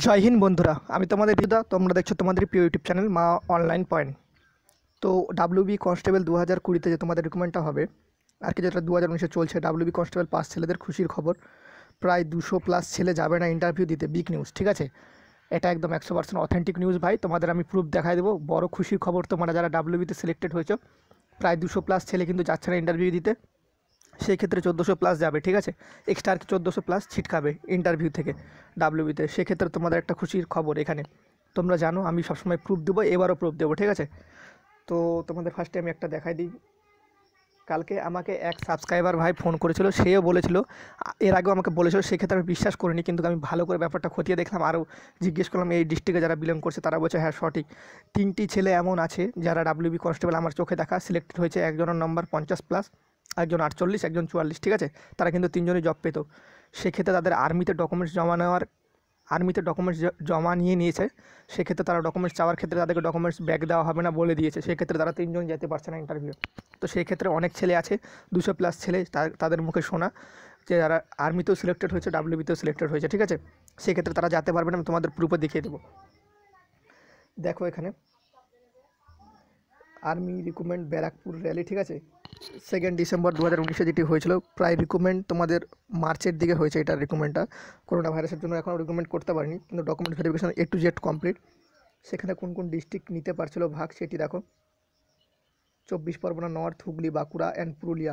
জয় হিন্দ বন্ধুরা, আমি তোমাদের হৃদয়। তোমরা দেখছো তোমাদের প্রিয় ইউটিউব চ্যানেল মা অনলাইন পয়েন্ট। তো ডাব্লিউবি কনস্টেবল 2020-তে যে তোমাদের রিক্রুটমেন্টটা হবে আর কি, যেটা 2019-এ চলছে, ডাব্লিউবি কনস্টেবল পাস ছেলেদের খুশির খবর। প্রায় 200+ ছেলে যাবে না ইন্টারভিউ দিতে, বিগ নিউজ। ঠিক আছে, এটা একদম 100% অথেন্টিক নিউজ ভাই। তোমাদের আমি প্রুফ দেখাই দেবো। বড় খুশির খবর, তোমরা যারা ডাব্লিউবিতে সিলেক্টেড হয়েছো, প্রায় 200+ ছেলে কিন্তু যাচ্ছে না ইন্টারভিউ দিতে। সেই ক্ষেত্রে 1400+ যাবে। ঠিক আছে, এক্সট্রা আর কি 1400+ ছিটকাবে ইন্টারভিউ থেকে ডাব্লিউবিতে। সেক্ষেত্রে তোমাদের একটা খুশির খবর এখানে। তোমরা জানো আমি সবসময় প্রুফ দেবো, এবারও প্রুফ দেবো। ঠিক আছে, তো তোমাদের ফার্স্টে আমি একটা দেখাই দিই। কালকে আমাকে এক সাবস্ক্রাইবার ভাই ফোন করেছিল, সেও বলেছিল, এর আগেও আমাকে বলেছিল, সেক্ষেত্রে আমি বিশ্বাস করিনি, কিন্তু আমি ভালো করে ব্যাপারটা খতিয়ে দেখলাম, আরও জিজ্ঞেস করলাম এই ডিস্ট্রিক্টে যারা বিলং করছে, তারা বলছে হ্যাঁ সঠিক। 3টি ছেলে এমন আছে যারা ডাব্লিউবি কনস্টেবল আমার চোখে দেখা সিলেক্টেড হয়েছে। একজনের নম্বর 50+, একজন 48, একজন 44। ঠিক আছে, তারা কিন্তু 3জনই জব পেত। সেক্ষেত্রে তাদের আর্মিতে ডকুমেন্টস জমা নিয়ে নিয়েছে। সেক্ষেত্রে তারা ডকুমেন্টস চাওয়ার ক্ষেত্রে তাদেরকে ডকুমেন্টস ব্যাক দেওয়া হবে না বলে দিয়েছে। সেক্ষেত্রে তারা 3জন যেতে পারছে না ইন্টারভিউ। তো সেই ক্ষেত্রে অনেক ছেলে আছে, 200+ ছেলে, তাদের মুখে শোনা যে যারা আর্মিতেও সিলেক্টেড হয়েছে, ডাব্লিউবিতেও সিলেক্টেড হয়েছে। ঠিক আছে, সেক্ষেত্রে তারা যেতে পারবে না। আমি তোমাদের প্রুফে দেখিয়ে দেবো। দেখো এখানে আর্মি রিক্রুটমেন্ট ব্যারাকপুর র্যালি। ঠিক আছে, 2 ডিসেম্বর 2019-এ যেটি হয়েছিল। প্রায় রিক্রুটমেন্ট তোমাদের মার্চের দিকে হয়েছে। এটার রিক্রুটমেন্টটা করোনা ভাইরাসের জন্য এখনও রিক্রুটমেন্ট করতে পারিনি, কিন্তু document verification A to Z complete. সেখানে কোন কোন ডিস্ট্রিক্ট নিতে পারছিল ভাগ সেটি দেখো। 24 Pargana north, Hooghly, Bankura and Purulia.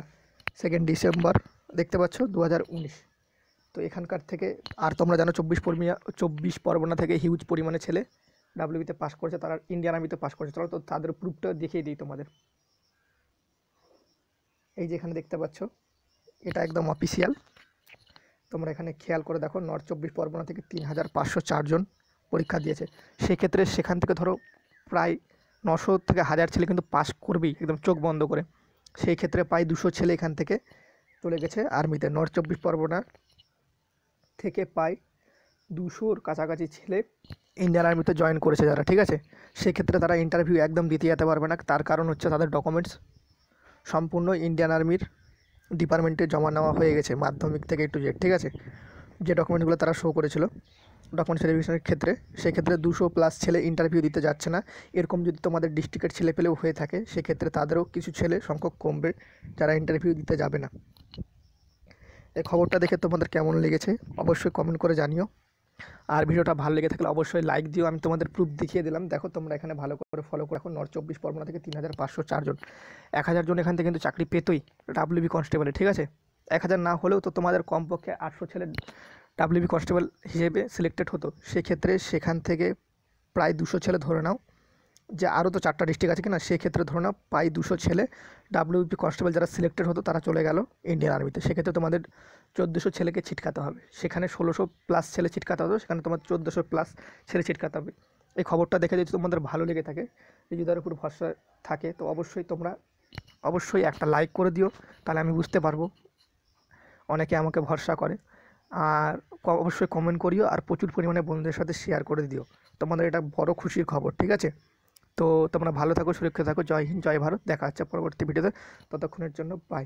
2 December দেখতে পাচ্ছ 2019। তো এখানকার থেকে, আর তোমরা জানো 24 পরগনা থেকে হিউজ পরিমাণে ছেলে ডাব্লিউবিতে পাস করেছে, তারা ইন্ডিয়ান আর্মিতে পাস করেছে। চলো তো তাদের প্রুফটা দেখিয়ে দিই তোমাদের। এই যে এখানে দেখতে পাচ্ছ, এটা একদম অফিসিয়াল। তোমরা এখানে খেয়াল করে দেখো, নর্থ 24 পরগনা থেকে 3504 জন পরীক্ষা দিয়েছে। সেক্ষেত্রে সেখান থেকে ধরো প্রায় 900 থেকে 1000 ছেলে কিন্তু পাস করবেই একদম চোখ বন্ধ করে। সেই ক্ষেত্রে প্রায় 200 ছেলে এখান থেকে চলে গেছে আর্মিতে। নর্থ 24 পরগনা থেকে প্রায় 200-র কাছাকাছি ছেলে ইন্ডিয়ান আর্মিতে জয়েন করেছে যারা। ঠিক আছে, সেক্ষেত্রে তারা ইন্টারভিউ একদম দিতে যেতে পারবে না। তার কারণ হচ্ছে তাদের ডকুমেন্টস সম্পূর্ণ ইন্ডিয়ান আর্মির ডিপার্টমেন্টে জমা নেওয়া হয়ে গেছে, মাধ্যমিক থেকে A to Z। ঠিক আছে, যে ডকুমেন্টগুলো তারা শো করেছিল ডকুমেন্ট ভেরিফিকেশনের ক্ষেত্রে, সেক্ষেত্রে 200+ ছেলে ইন্টারভিউ দিতে যাচ্ছে না। এরকম যদি তোমাদের ডিস্ট্রিক্টের ছেলে পেলেও হয়ে থাকে, সেক্ষেত্রে তাদেরও কিছু ছেলে সংখ্যক কমবে যারা ইন্টারভিউ দিতে যাবে না। এই খবরটা দেখে তোমাদের কেমন লেগেছে অবশ্যই কমেন্ট করে জানিও। আর ভিডিওটা ভালো লেগে থাকলে অবশ্যই লাইক দিও। আমি তোমাদের প্রুফ দেখিয়ে দিলাম। দেখো তোমরা এখানে ভালো করে ফলো করে রাখো। নর্থ 24 পরগনা থেকে 3504 জন, 1000 জন এখান থেকে কিন্তু চাকরি পেতোই ডাব্লিউবি কনস্টেবলে। ঠিক আছে, 1000 না হলেও তো তোমাদের কমপক্ষে 800 ছেলে ডাব্লিউবি কনস্টেবল হিসেবে সিলেক্টেড হতো। সেক্ষেত্রে সেখান থেকে প্রায় 200 ছেলে ধরে নাও, যে আরও তো 4টা ডিস্ট্রিক্ট আছে কিনা, সেক্ষেত্রে ধরে নাও প্রায় 200 ছেলে ডাব্লিউবি কনস্টেবল যারা সিলেক্টেড হতো তারা চলে গেল ইন্ডিয়ান আর্মিতে। সেক্ষেত্রে তোমাদের 1400 ছেলেকে ছিটকাতে হবে। সেখানে 1600+ ছেলে ছিটকাতে হতো, সেখানে তোমার 1400+ ছেলে ছিটকাতে হবে। এই খবরটা দেখে যদি তোমাদের ভালো লেগে থাকে, নিজেদের উপর ভরসা থাকে, তো অবশ্যই তোমরা একটা লাইক করে দিও, তাহলে আমি বুঝতে পারবো অনেকে আমাকে ভরসা করে। আর অবশ্যই কমেন্ট করিও, আর প্রচুর পরিমাণে বন্ধুদের সাথে শেয়ার করে দিও। তোমাদের এটা বড় খুশির খবর। ঠিক আছে, তো তোমরা ভালো থাকো, সুরক্ষিত থাকো। জয় হিন্দ, জয় ভারত। দেখা হচ্ছে পরবর্তী ভিডিওতে। ততক্ষণের জন্য বাই।